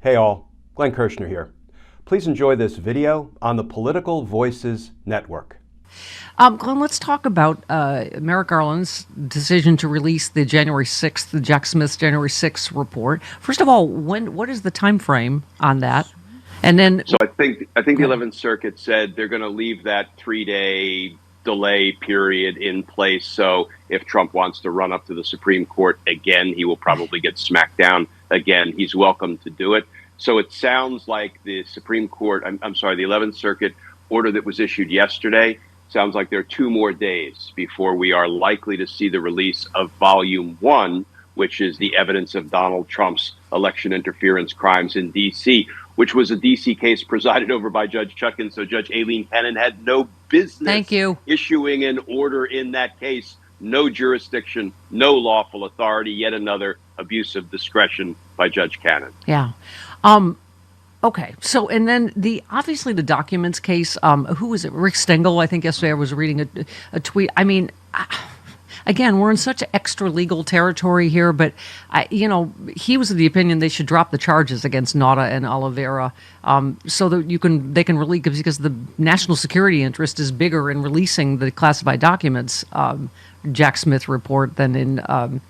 Hey all, Glenn Kirschner here. Please enjoy this video on the Political Voices Network. Glenn, let's talk about Merrick Garland's decision to release the Jack Smith's January 6th report. First of all, what is the time frame on that? And then, so I think the 11th Circuit said they're going to leave that 3-day delay period in place. So if Trump wants to run up to the Supreme Court again, he will probably get smacked down again. He's welcome to do it. So it sounds like the Supreme Court, the 11th Circuit order that was issued yesterday, sounds like there are 2 more days before we are likely to see the release of Volume 1, which is the evidence of Donald Trump's election interference crimes in D.C., which was a D.C. case presided over by Judge Chutkan. So Judge Aileen Cannon had no business issuing an order in that case. No jurisdiction, no lawful authority, yet another abuse of discretion by Judge Cannon. Yeah. Okay. So, and then obviously the documents case, who was it? Rick Stengel, I think yesterday I was reading a tweet. I mean, again, we're in such extra legal territory here, but he was of the opinion they should drop the charges against Nauta and Oliveira, so that they can release, because the national security interest is bigger in releasing the classified documents, Jack Smith report, than in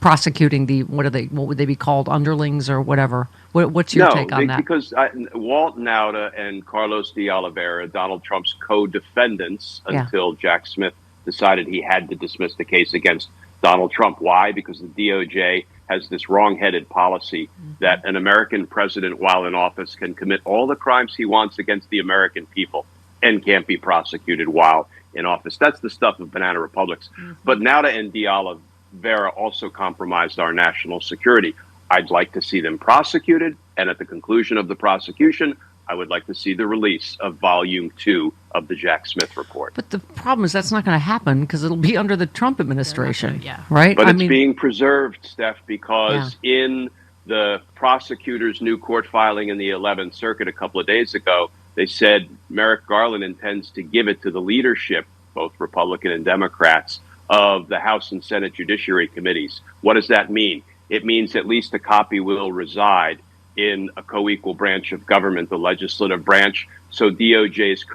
prosecuting what would they be called, underlings or whatever? What's your take on that? Because Walt Nauta and Carlos de Oliveira, Donald Trump's co-defendants until Jack Smith decided he had to dismiss the case against Donald Trump. Why? Because the DOJ has this wrong-headed policy that an American president, while in office, can commit all the crimes he wants against the American people and can't be prosecuted while in office. That's the stuff of banana republics. But Nauta and de Oliveira also compromised our national security. I'd like to see them prosecuted, and at the conclusion of the prosecution, I would like to see the release of Volume 2 of the Jack Smith report. But the problem is that's not going to happen because it'll be under the Trump administration, right? But it's being preserved, Steph, because in the prosecutor's new court filing in the 11th Circuit a couple of days ago, they said Merrick Garland intends to give it to the leadership, both Republican and Democrats, of the House and Senate Judiciary Committees. What does that mean? It means at least a copy will reside in a co-equal branch of government, the legislative branch. So Donald Trump's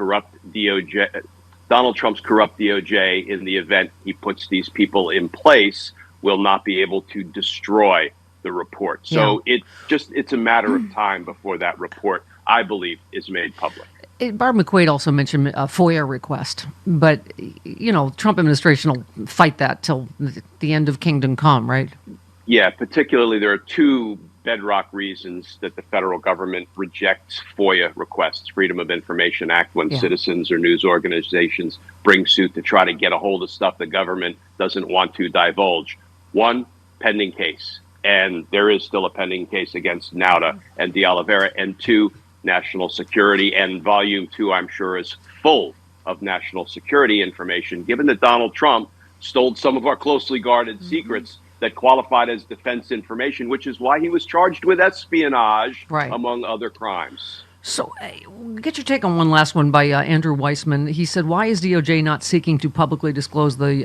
corrupt DOJ, in the event he puts these people in place, will not be able to destroy the report. So it's a matter of time before that report, I believe, is made public. Barb McQuaid also mentioned a FOIA request, but, Trump administration will fight that till the end of Kingdom Come, right? Yeah, particularly there are 2 bedrock reasons that the federal government rejects FOIA requests, Freedom of Information Act, when citizens or news organizations bring suit to try to get a hold of stuff the government doesn't want to divulge. 1, pending case. And there is still a pending case against Nauta and de Oliveira. And 2, national security. And Volume 2, I'm sure, is full of national security information, given that Donald Trump stole some of our closely guarded secrets that qualified as defense information, which is why he was charged with espionage, among other crimes. So get your take on one last one by Andrew Weissman. He said, why is DOJ not seeking to publicly disclose the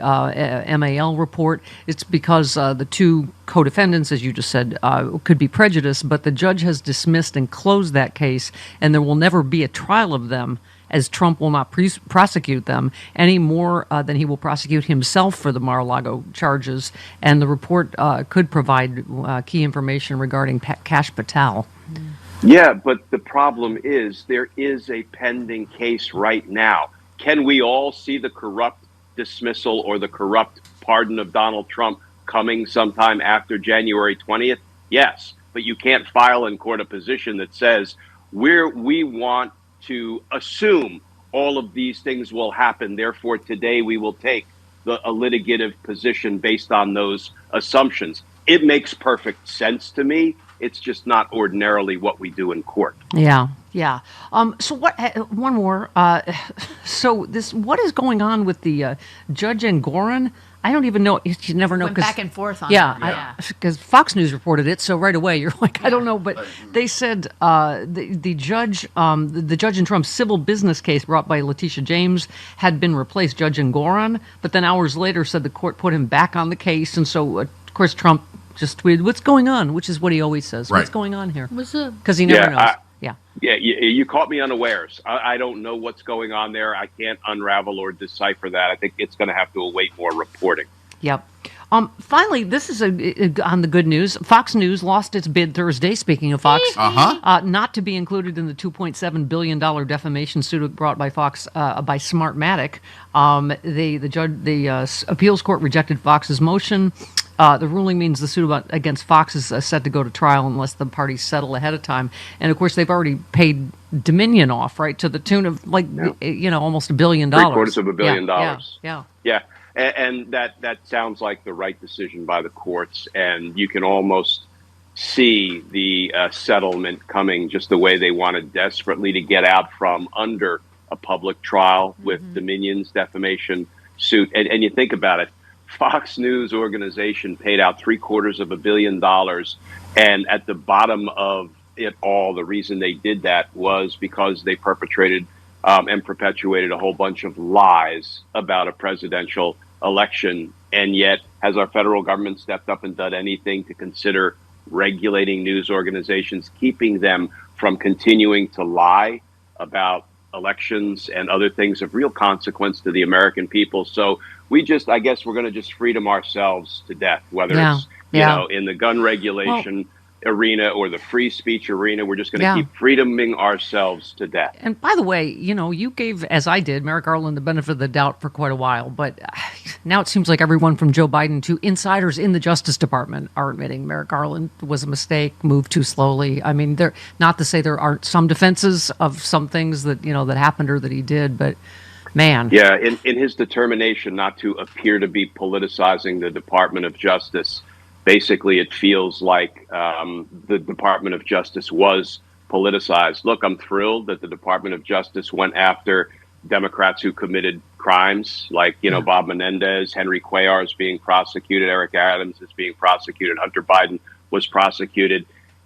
MAL report? It's because the 2 co-defendants, as you just said, could be prejudiced, but the judge has dismissed and closed that case, and there will never be a trial of them, as Trump will not prosecute them any more than he will prosecute himself for the Mar-a-Lago charges. And the report could provide key information regarding Kash Patel. Yeah, but the problem is there is a pending case right now. Can we all see the corrupt dismissal or the corrupt pardon of Donald Trump coming sometime after January 20th? Yes, but you can't file in court a position that says we want to assume all of these things will happen. Therefore, today we will take a litigative position based on those assumptions. It makes perfect sense to me. It's just not ordinarily what we do in court. Yeah. So what? One more. What is going on with the judge and Goran? I don't even know. You never know. Went back and forth on because Fox News reported it. So right away you're like, I don't know. But they said the judge in Trump's civil business case brought by Letitia James had been replaced, Judge Goran. But then hours later said the court put him back on the case, and so of course Trump just tweeted, "What's going on?" Which is what he always says. Right. What's going on here? What's up? Because he never knows. Yeah, you caught me unawares. I don't know what's going on there. I can't unravel or decipher that. I think it's going to have to await more reporting. Yep. Finally, this is on the good news. Fox News lost its bid Thursday, speaking of Fox, not to be included in the $2.7 billion defamation suit brought by Fox by Smartmatic. The appeals court rejected Fox's motion. The ruling means the suit against Fox is set to go to trial unless the parties settle ahead of time. And of course, they've already paid Dominion off, right, to the tune of almost $1 billion. $750 million. Yeah. And that sounds like the right decision by the courts. And you can almost see the settlement coming just the way they wanted desperately to get out from under a public trial with Dominion's defamation suit. And you think about it. Fox News organization paid out $750 million. And at the bottom of it all, the reason they did that was because they perpetrated and perpetuated a whole bunch of lies about a presidential election. And yet, has our federal government stepped up and done anything to consider regulating news organizations, keeping them from continuing to lie about elections and other things of real consequence to the American people? So I guess we're going to just freedom ourselves to death, whether it's, in the gun regulation arena or the free speech arena. We're just going to keep freedoming ourselves to death. And by the way, you gave, as I did, Merrick Garland the benefit of the doubt for quite a while, but now it seems like everyone from Joe Biden to insiders in the Justice Department are admitting Merrick Garland was a mistake, moved too slowly. I mean, not to say there aren't some defenses of some things that, that happened or that he did, but man. Yeah, in his determination not to appear to be politicizing the Department of Justice, basically it feels like the Department of Justice was politicized. Look, I'm thrilled that the Department of Justice went after Democrats who committed crimes like, Bob Menendez, Henry Cuellar is being prosecuted, Eric Adams is being prosecuted, Hunter Biden was prosecuted.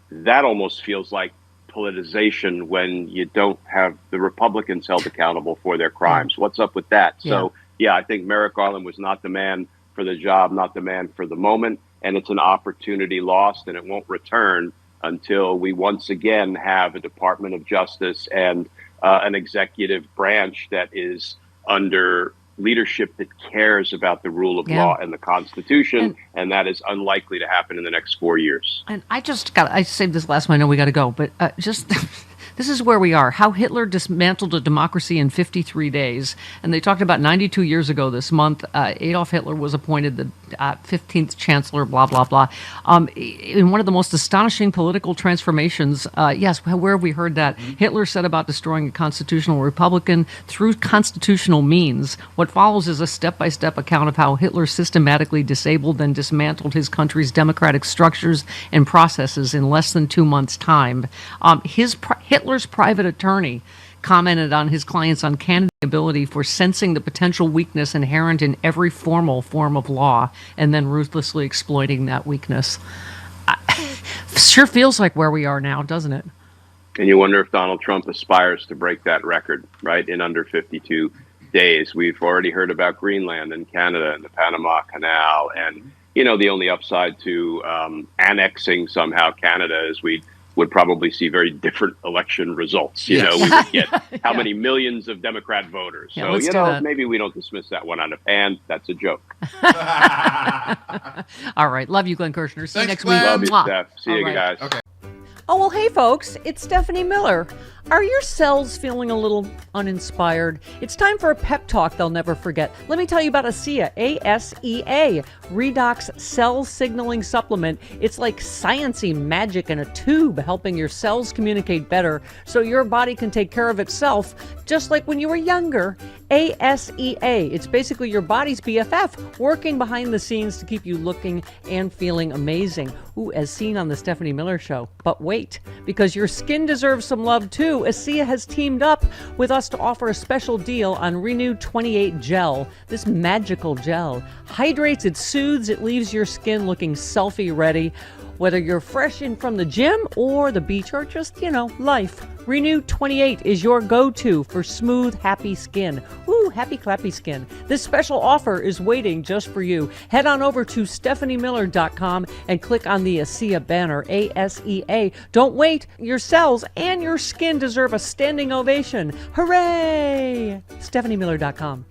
That almost feels like politicization when you don't have the Republicans held accountable for their crimes. What's up with that? Yeah. So, I think Merrick Garland was not the man for the job, not the man for the moment. And it's an opportunity lost, and it won't return until we once again have a Department of Justice and an executive branch that is under leadership that cares about the rule of law and the Constitution, and that is unlikely to happen in the next 4 years. And I saved this last one, I know we got to go, but this is where we are. How Hitler dismantled a democracy in 53 days. And they talked about 92 years ago this month, Adolf Hitler was appointed the 15th chancellor, blah, blah, blah. In one of the most astonishing political transformations, where have we heard that? Hitler set about destroying a constitutional republican through constitutional means. What follows is a step-by-step account of how Hitler systematically disabled and dismantled his country's democratic structures and processes in less than 2 months' time. Hitler's private attorney commented on his client's uncanny ability for sensing the potential weakness inherent in every formal form of law and then ruthlessly exploiting that weakness. Sure feels like where we are now, doesn't it? And you wonder if Donald Trump aspires to break that record, right, in under 52 days. We've already heard about Greenland and Canada and the Panama Canal. And, the only upside to annexing somehow Canada is we would probably see very different election results. We would get how many millions of Democrat voters. So, maybe we don't dismiss that one out of hand. That's a joke. All right. Love you, Glenn Kirschner. See you next Glenn. week. Love you, Steph. See you right. guys. Okay. Oh, well, hey, folks, it's Stephanie Miller. Are your cells feeling a little uninspired? It's time for a pep talk they'll never forget. Let me tell you about ASEA, A-S-E-A, Redox Cell Signaling Supplement. It's like sciencey magic in a tube, helping your cells communicate better so your body can take care of itself, just like when you were younger. ASEA, it's basically your body's BFF, working behind the scenes to keep you looking and feeling amazing. Ooh, as seen on the Stephanie Miller Show. But wait, because your skin deserves some love too, ASEA has teamed up with us to offer a special deal on Renew 28 Gel. This magical gel hydrates, it soothes, it leaves your skin looking selfie ready. Whether you're fresh in from the gym or the beach or just, life, Renew 28 is your go-to for smooth, happy skin. Ooh, Woo! Happy clappy skin. This special offer is waiting just for you. Head on over to stephaniemiller.com and click on the ASEA banner, ASEA. Don't wait. Your cells and your skin deserve a standing ovation. Hooray! stephaniemiller.com.